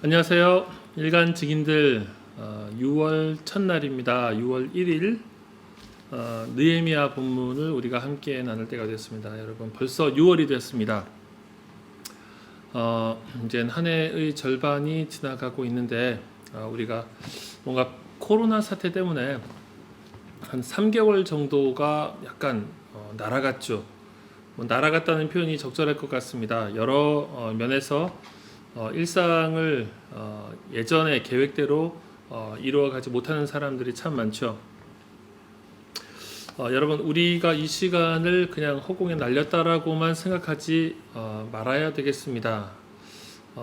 안녕하세요. 일간 증인들 6월 첫날입니다. 6월 1일 느헤미야 본문을 우리가 함께 나눌 때가 됐습니다. 여러분 벌써 6월이 됐습니다. 이제 한 해의 절반이 지나가고 있는데 우리가 뭔가 코로나 사태 때문에 한 3개월 정도가 약간 날아갔죠. 날아갔다는 표현이 적절할 것 같습니다. 여러 면에서 일상을 예전의 계획대로 이루어가지 못하는 사람들이 참 많죠. 여러분 우리가 이 시간을 그냥 허공에 날렸다라고만 생각하지 말아야 되겠습니다.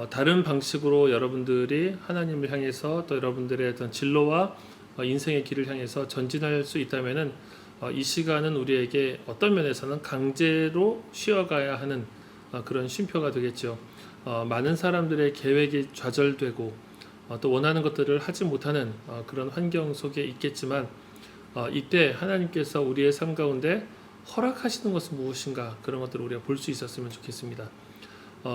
다른 방식으로 여러분들이 하나님을 향해서 또 여러분들의 어떤 진로와 인생의 길을 향해서 전진할 수 있다면은 이 시간은 우리에게 어떤 면에서는 강제로 쉬어가야 하는 그런 쉼표가 되겠죠. 많은 사람들의 계획이 좌절되고 또 원하는 것들을 하지 못하는 그런 환경 속에 있겠지만 이때 하나님께서 우리의 삶 가운데 허락하시는 것은 무엇인가 그런 것들을 우리가 볼 수 있었으면 좋겠습니다.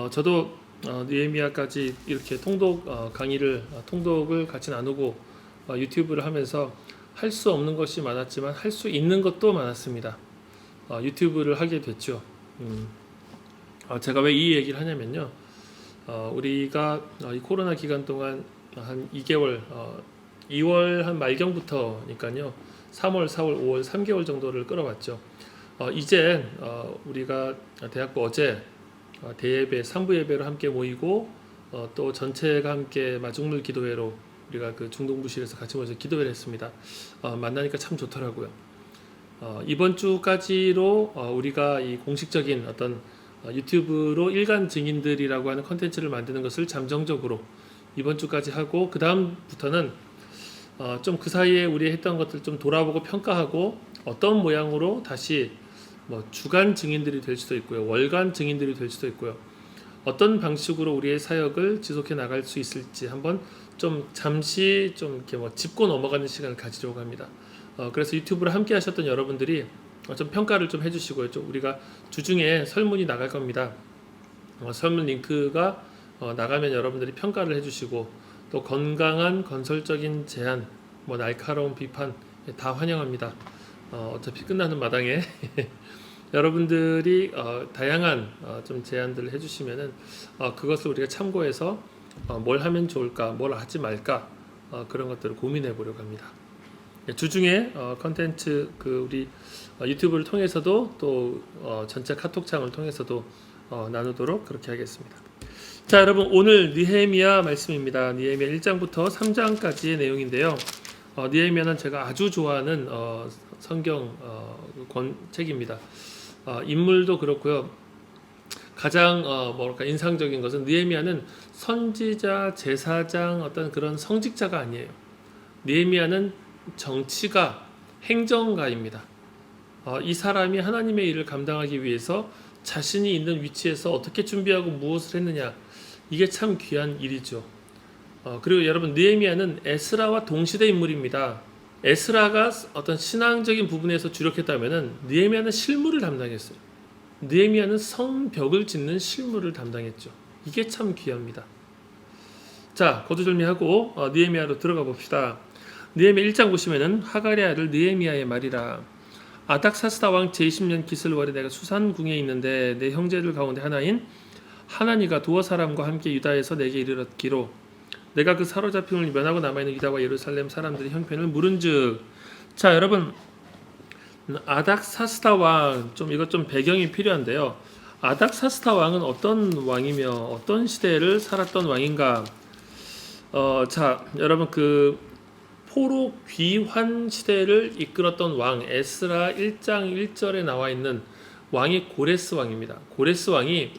저도 느헤미야까지 이렇게 통독 강의를 통독을 같이 나누고 유튜브를 하면서 할 수 없는 것이 많았지만 할 수 있는 것도 많았습니다. 유튜브를 하게 됐죠. 제가 왜 이 얘기를 하냐면요. 우리가 이 코로나 기간 동안 한 2개월, 2월 한 말경부터니까요. 3월, 4월, 5월 3개월 정도를 끌어왔죠. 이제 우리가 대학부 어제 대예배, 3부 예배로 함께 모이고 또 전체가 함께 마중물 기도회로 우리가 그 중동부실에서 같이 모여서 기도회를 했습니다. 만나니까 참 좋더라고요. 이번 주까지로 우리가 이 공식적인 어떤 유튜브로 일간 증인들이라고 하는 컨텐츠를 만드는 것을 잠정적으로 이번 주까지 하고 그 다음부터는 좀 그 사이에 우리 했던 것들 좀 돌아보고 평가하고 어떤 모양으로 다시 뭐 주간 증인들이 될 수도 있고요, 월간 증인들이 될 수도 있고요. 어떤 방식으로 우리의 사역을 지속해 나갈 수 있을지 한번 좀 잠시 좀 이렇게 뭐 짚고 넘어가는 시간을 가지려고 합니다. 그래서 유튜브를 함께 하셨던 여러분들이 좀 평가를 좀 해주시고요. 좀 우리가 주중에 설문이 나갈 겁니다. 설문 링크가 나가면 여러분들이 평가를 해주시고 또 건강한 건설적인 제안, 뭐 날카로운 비판 다 환영합니다. 어차피 끝나는 마당에 여러분들이 다양한 좀 제안들을 해주시면은 그것을 우리가 참고해서 뭘 하면 좋을까, 뭘 하지 말까 그런 것들을 고민해 보려고 합니다. 주중에 컨텐츠 그 우리 유튜브를 통해서도 또 전체 카톡창을 통해서도 나누도록 그렇게 하겠습니다. 자, 여러분 오늘 느헤미야 말씀입니다. 느헤미야 1장부터 3장까지의 내용인데요. 느헤미야는 제가 아주 좋아하는 성경 책입니다. 인물도 그렇고요. 가장 뭐랄까 인상적인 것은 느헤미야는 선지자, 제사장 어떤 그런 성직자가 아니에요. 느헤미야는 정치가, 행정가입니다. 이 사람이 하나님의 일을 감당하기 위해서 자신이 있는 위치에서 어떻게 준비하고 무엇을 했느냐, 이게 참 귀한 일이죠. 그리고 여러분 느헤미야는 에스라와 동시대 인물입니다. 에스라가 어떤 신앙적인 부분에서 주력했다면은 느헤미야는 실무를 담당했어요. 느헤미야는 성벽을 짓는 실무를 담당했죠. 이게 참 귀합니다. 자, 거두절미하고 느헤미야로 들어가 봅시다. 느헤미야 1장 보시면은 하갈의 아들 느헤미야의 말이라. 아닥사스다 왕 제20년 기슬월에 내가 수산궁에 있는데 내 형제들 가운데 하나인 하나니가 두어 사람과 함께 유다에서 내게 이르렀기로 내가 그 사로잡힘을 면하고 남아있는 유다와 예루살렘 사람들의 형편을 물은즉. 자, 여러분 아닥사스다 왕 좀 이것 좀 배경이 필요한데요. 아닥사스다 왕은 어떤 왕이며 어떤 시대를 살았던 왕인가? 자, 여러분 그 포로 귀환 시대를 이끌었던 왕 에스라 1장 1절에 나와 있는 왕이 고레스 왕입니다. 고레스 왕이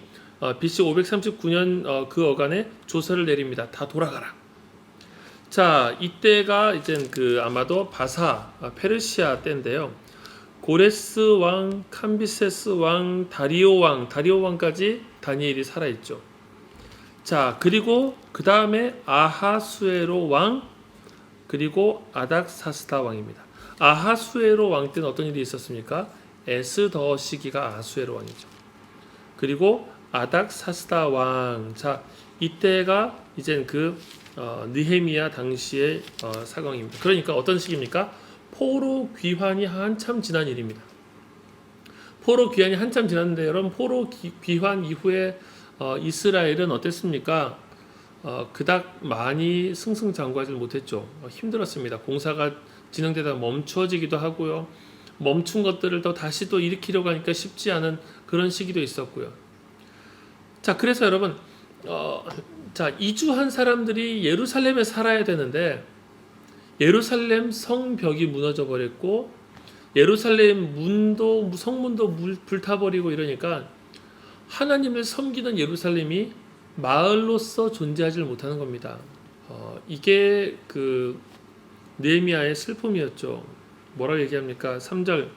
BC 539년 그 어간에 조서를 내립니다. 다 돌아가라. 자, 이때가 이제 그 아마도 바사 페르시아 때인데요. 고레스 왕, 캄비세스 왕, 다리오 왕까지 다니엘이 살아 있죠. 자, 그리고 그 다음에 아하수에로 왕, 그리고 아닥사스다 왕입니다. 아하수에로 왕 때는 어떤 일이 있었습니까? 에스더 시기가 아하수에로 왕이죠. 그리고 아닥사스다 왕. 자, 이때가 이제 느헤미야 당시의 상황입니다. 그러니까 어떤 시기입니까? 포로 귀환이 한참 지난 일입니다. 포로 귀환이 한참 지났는데 여러분 포로 귀환 이후에 이스라엘은 어땠습니까? 그닥 많이 승승장구하지 못했죠. 힘들었습니다. 공사가 진행되다 멈추어지기도 하고요. 멈춘 것들을 다시 또 일으키려고 하니까 쉽지 않은 그런 시기도 있었고요. 자, 그래서 여러분, 이주한 사람들이 예루살렘에 살아야 되는데 예루살렘 성벽이 무너져 버렸고 예루살렘 성문도 불타버리고 이러니까 하나님을 섬기는 예루살렘이 마을로서 존재하지 못하는 겁니다. 이게 느헤미야의 슬픔이었죠. 뭐라고 얘기합니까? 3절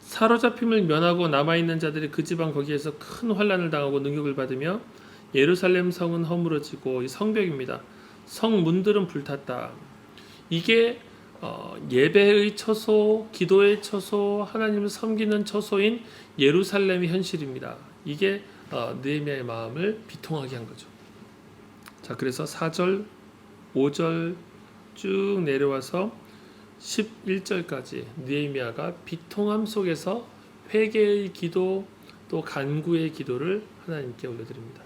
사로잡힘을 면하고 남아있는 자들이 그 지방 거기에서 큰 환난을 당하고 능욕을 받으며 예루살렘 성은 허물어지고 이 성벽입니다. 성문들은 불탔다. 이게 예배의 처소, 기도의 처소, 하나님을 섬기는 처소인 예루살렘의 현실입니다. 이게 느헤미야의 마음을 비통하게 한 거죠. 자, 그래서 4절, 5절 쭉 내려와서 11절까지 느헤미야가 비통함 속에서 회개의 기도 또 간구의 기도를 하나님께 올려드립니다.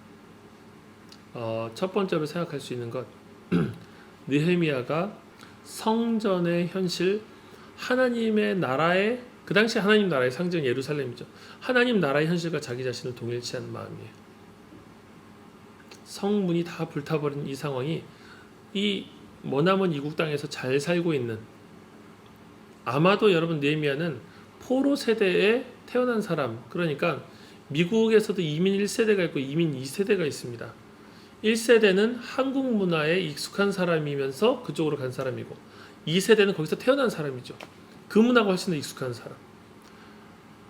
첫 번째로 생각할 수 있는 것 느헤미야가 성전의 현실 하나님의 나라의 그 당시 하나님 나라의 상징 예루살렘이죠. 하나님 나라의 현실과 자기 자신을 동일시한 마음이에요. 성문이 다 불타버린 이 상황이 이 머나먼 이국 땅에서 잘 살고 있는 아마도 여러분 느헤미야는 포로 세대에 태어난 사람 그러니까 미국에서도 이민 1세대가 있고 이민 2세대가 있습니다. 1세대는 한국 문화에 익숙한 사람이면서 그쪽으로 간 사람이고 2세대는 거기서 태어난 사람이죠. 그 문화가 훨씬 더 익숙한 사람.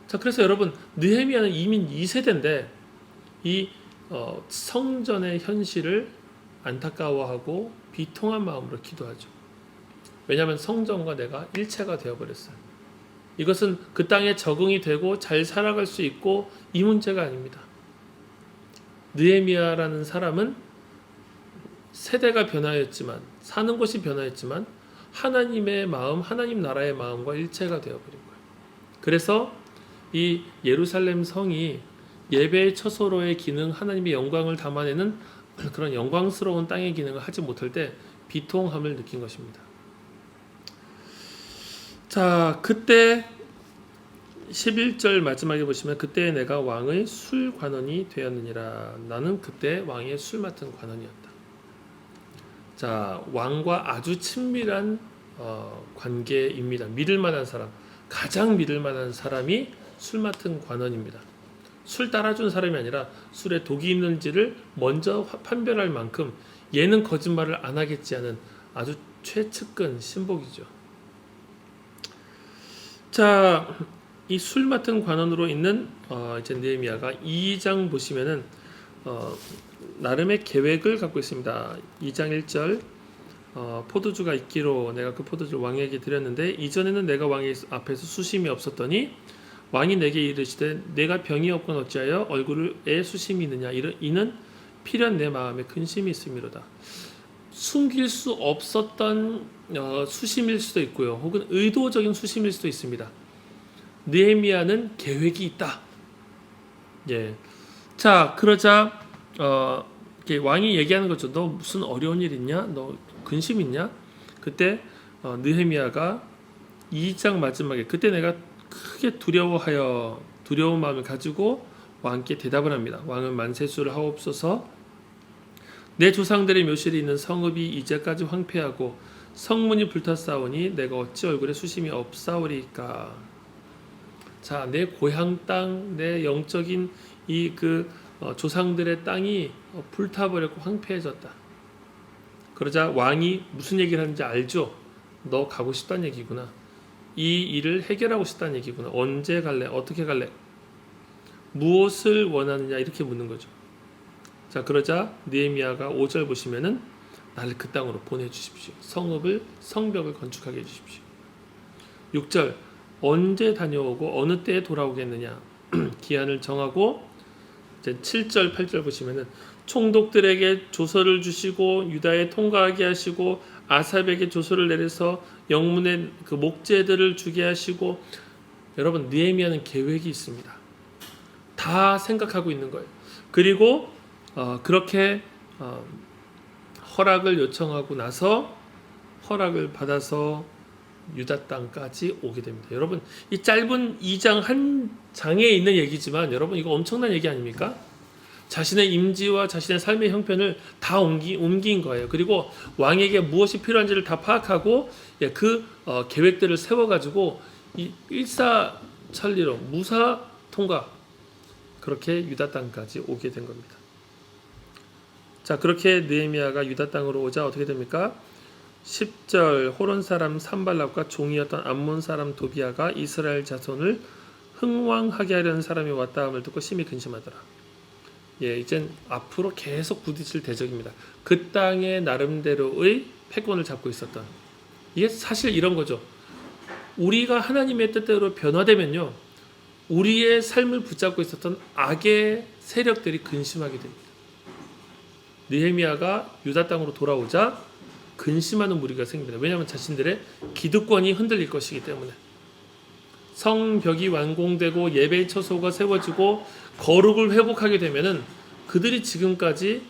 자, 그래서 여러분 느헤미야는 이민 2세대인데 이 성전의 현실을 안타까워하고 비통한 마음으로 기도하죠. 왜냐하면 성전과 내가 일체가 되어버렸어요. 이것은 그 땅에 적응이 되고 잘 살아갈 수 있고 이 문제가 아닙니다. 느헤미야라는 사람은 세대가 변화했지만 사는 곳이 변화했지만 하나님의 마음, 하나님 나라의 마음과 일체가 되어버린 거예요. 그래서 이 예루살렘 성이 예배의 처소로의 기능, 하나님의 영광을 담아내는 그런 영광스러운 땅의 기능을 하지 못할 때 비통함을 느낀 것입니다. 자, 그때 11절 마지막에 보시면 그때 내가 왕의 술 관원이 되었느니라. 나는 그때 왕의 술 맡은 관원이었다. 자, 왕과 아주 친밀한 관계입니다. 믿을 만한 사람, 가장 믿을 만한 사람이 술 맡은 관원입니다. 술 따라준 사람이 아니라 술에 독이 있는지를 먼저 판별할 만큼 얘는 거짓말을 안 하겠지 하는 아주 최측근 신복이죠. 자, 이 술 맡은 관원으로 있는 이제 느헤미야가 2장 보시면은 나름의 계획을 갖고 있습니다. 2장 1절 포도주가 있기로 내가 그 포도주를 왕에게 드렸는데 이전에는 내가 왕의 앞에서 수심이 없었더니 왕이 내게 이르시되 내가 병이 없건 어찌하여 얼굴에 수심이 있느냐 이는 필연 내 마음에 근심이 있음이로다. 숨길 수 없었던 수심일 수도 있고요. 혹은 의도적인 수심일 수도 있습니다. 느헤미야는 계획이 있다. 예. 자, 그러자 왕이 얘기하는 거죠. 너 무슨 어려운 일 있냐? 너 근심 있냐? 그때 느헤미야가 2장 마지막에 그때 내가 크게 두려운 마음을 가지고 왕께 대답을 합니다. 왕은 만세수를 하옵소서. 내 조상들의 묘실이 있는 성읍이 이제까지 황폐하고 성문이 불탔사오니 내가 어찌 얼굴에 수심이 없사오리까. 자, 내 고향 땅, 내 영적인 조상들의 땅이 불타버렸고 황폐해졌다. 그러자 왕이 무슨 얘기를 하는지 알죠? 너 가고 싶다는 얘기구나. 이 일을 해결하고 싶다는 얘기구나. 언제 갈래? 어떻게 갈래? 무엇을 원하느냐? 이렇게 묻는 거죠. 자, 그러자 느헤미야가 5절 보시면은 나를 그 땅으로 보내주십시오. 성벽을 건축하게 해주십시오. 6절 언제 다녀오고 어느 때에 돌아오겠느냐? 기한을 정하고 이제 7절, 8절 보시면은 총독들에게 조서를 주시고 유다에 통과하게 하시고 아삽에게 조서를 내려서 영문의 그 목재들을 주게 하시고 여러분 느헤미야는 계획이 있습니다. 다 생각하고 있는 거예요. 그리고 그렇게 허락을 요청하고 나서 허락을 받아서 유다 땅까지 오게 됩니다. 여러분 이 짧은 2장 한 장에 있는 얘기지만 여러분 이거 엄청난 얘기 아닙니까? 자신의 임지와 자신의 삶의 형편을 다 옮긴 거예요. 그리고 왕에게 무엇이 필요한지를 다 파악하고 그 계획들을 세워가지고 이 일사천리로 무사 통과 그렇게 유다 땅까지 오게 된 겁니다. 자 그렇게 느헤미야가 유다 땅으로 오자 어떻게 됩니까? 10절 호론 사람 산발락과 종이었던 암몬 사람 도비아가 이스라엘 자손을 흥왕하게 하려는 사람이 왔다 함을 듣고 심히 근심하더라. 이젠 앞으로 계속 부딪힐 대적입니다. 그 땅의 나름대로의 패권을 잡고 있었던 이게 사실 이런 거죠. 우리가 하나님의 뜻대로 변화되면요, 우리의 삶을 붙잡고 있었던 악의 세력들이 근심하게 됩니다. 느헤미야가 유다 땅으로 돌아오자 근심하는 무리가 생깁니다. 왜냐하면 자신들의 기득권이 흔들릴 것이기 때문에. 성벽이 완공되고 예배의 처소가 세워지고 거룩을 회복하게 되면은 그들이 지금까지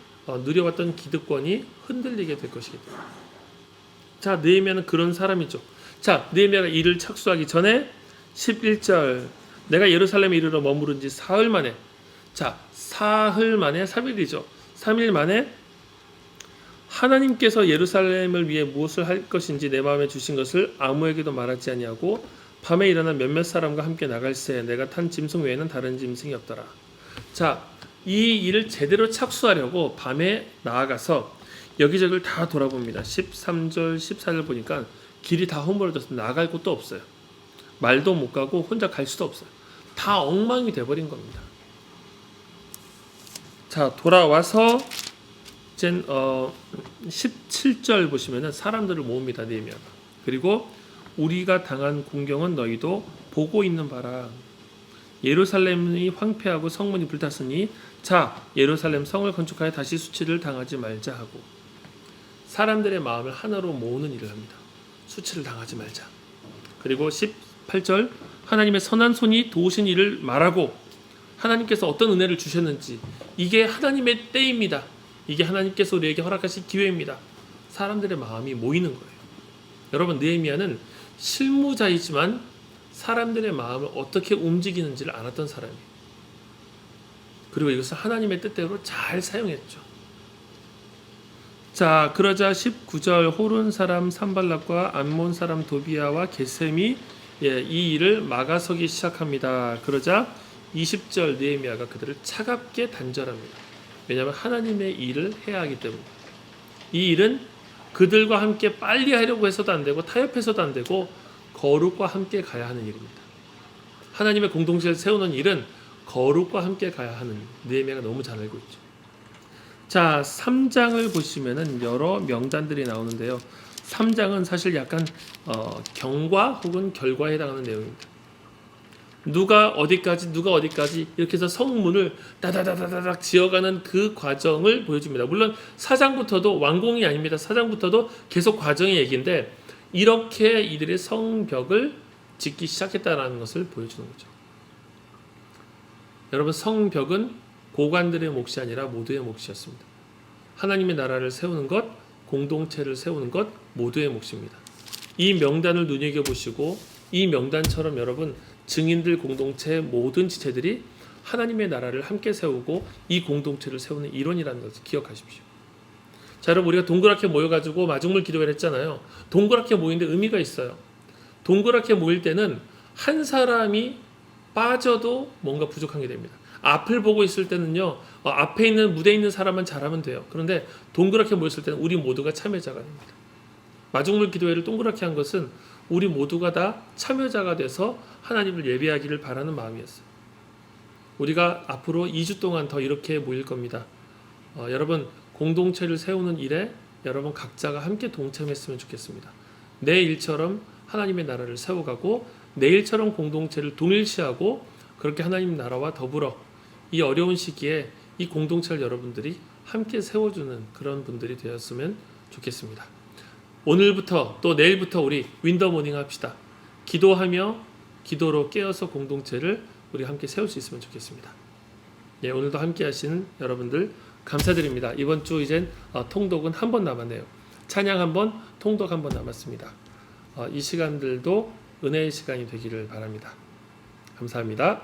누려왔던 기득권이 흔들리게 될 것이겠다. 자, 느헤미야는 그런 사람이죠. 자, 느헤미야가 일을 착수하기 전에 11절 내가 예루살렘에 이르러 머무른 지 사흘 만에, 자, 사흘 만에 3일이죠. 3일 만에 하나님께서 예루살렘을 위해 무엇을 할 것인지 내 마음에 주신 것을 아무에게도 말하지 아니하고 밤에 일어나 몇몇 사람과 함께 나갈새 내가 탄 짐승 외에는 다른 짐승이 없더라. 자, 이 일을 제대로 착수하려고 밤에 나아가서 여기저기를 다 돌아봅니다. 13절, 14절 보니까 길이 다 허물어져서 나갈 곳도 없어요. 말도 못 가고 혼자 갈 수도 없어요. 다 엉망이 돼버린 겁니다. 자, 돌아와서 이젠 17절 보시면은 사람들을 모읍니다. 느헤미야가. 그리고 우리가 당한 공경은 너희도 보고 있는 바라. 예루살렘이 황폐하고 성문이 불탔으니 자 예루살렘 성을 건축하여 다시 수치를 당하지 말자 하고 사람들의 마음을 하나로 모으는 일을 합니다. 수치를 당하지 말자. 그리고 18절 하나님의 선한 손이 도우신 일을 말하고 하나님께서 어떤 은혜를 주셨는지 이게 하나님의 때입니다. 이게 하나님께서 우리에게 허락하신 기회입니다. 사람들의 마음이 모이는 거예요. 여러분 느헤미야는 실무자이지만 사람들의 마음을 어떻게 움직이는지를 알았던 사람이에요. 그리고 이것을 하나님의 뜻대로 잘 사용했죠. 자 그러자 19절 호른 사람 산발락과 암몬 사람 도비아와 게셈이 이 일을 막아서기 시작합니다. 그러자 20절 느헤미야가 그들을 차갑게 단절합니다. 왜냐하면 하나님의 일을 해야 하기 때문에. 이 일은 그들과 함께 빨리 하려고 해서도 안 되고 타협해서도 안 되고 거룩과 함께 가야 하는 일입니다. 하나님의 공동체를 세우는 일은 거룩과 함께 가야 하는 느헤미야가 너무 잘 알고 있죠. 자, 3장을 보시면은 여러 명단들이 나오는데요. 3장은 사실 약간 경과 혹은 결과에 해당하는 내용입니다. 누가 어디까지 이렇게 해서 성문을 다다다다닥 지어가는 그 과정을 보여줍니다. 물론 4장부터도 완공이 아닙니다. 4장부터도 계속 과정의 얘기인데 이렇게 이들의 성벽을 짓기 시작했다는 것을 보여주는 거죠. 여러분 성벽은 고관들의 몫이 아니라 모두의 몫이었습니다. 하나님의 나라를 세우는 것, 공동체를 세우는 것 모두의 몫입니다. 이 명단을 눈여겨보시고 이 명단처럼 여러분 증인들 공동체 모든 지체들이 하나님의 나라를 함께 세우고 이 공동체를 세우는 일원이라는 것을 기억하십시오. 자, 여러분 우리가 동그랗게 모여가지고 마중물 기도회를 했잖아요. 동그랗게 모이는데 의미가 있어요. 동그랗게 모일 때는 한 사람이 빠져도 뭔가 부족한 게 됩니다. 앞을 보고 있을 때는요, 앞에 있는 무대에 있는 사람만 잘하면 돼요. 그런데 동그랗게 모였을 때는 우리 모두가 참여자가 됩니다. 마중물 기도회를 동그랗게 한 것은 우리 모두가 다 참여자가 돼서 하나님을 예배하기를 바라는 마음이었어요. 우리가 앞으로 2주 동안 더 이렇게 모일 겁니다. 여러분 공동체를 세우는 일에 여러분 각자가 함께 동참했으면 좋겠습니다. 내 일처럼 하나님의 나라를 세워가고 내 일처럼 공동체를 동일시하고 그렇게 하나님 나라와 더불어 이 어려운 시기에 이 공동체를 여러분들이 함께 세워주는 그런 분들이 되었으면 좋겠습니다. 오늘부터 또 내일부터 우리 윈더모닝 합시다. 기도하며 기도로 깨어서 공동체를 우리 함께 세울 수 있으면 좋겠습니다. 예, 오늘도 함께 하시는 여러분들 감사드립니다. 이번 주 이젠 통독은 한 번 남았네요. 찬양 한 번, 통독 한 번 남았습니다. 이 시간들도 은혜의 시간이 되기를 바랍니다. 감사합니다.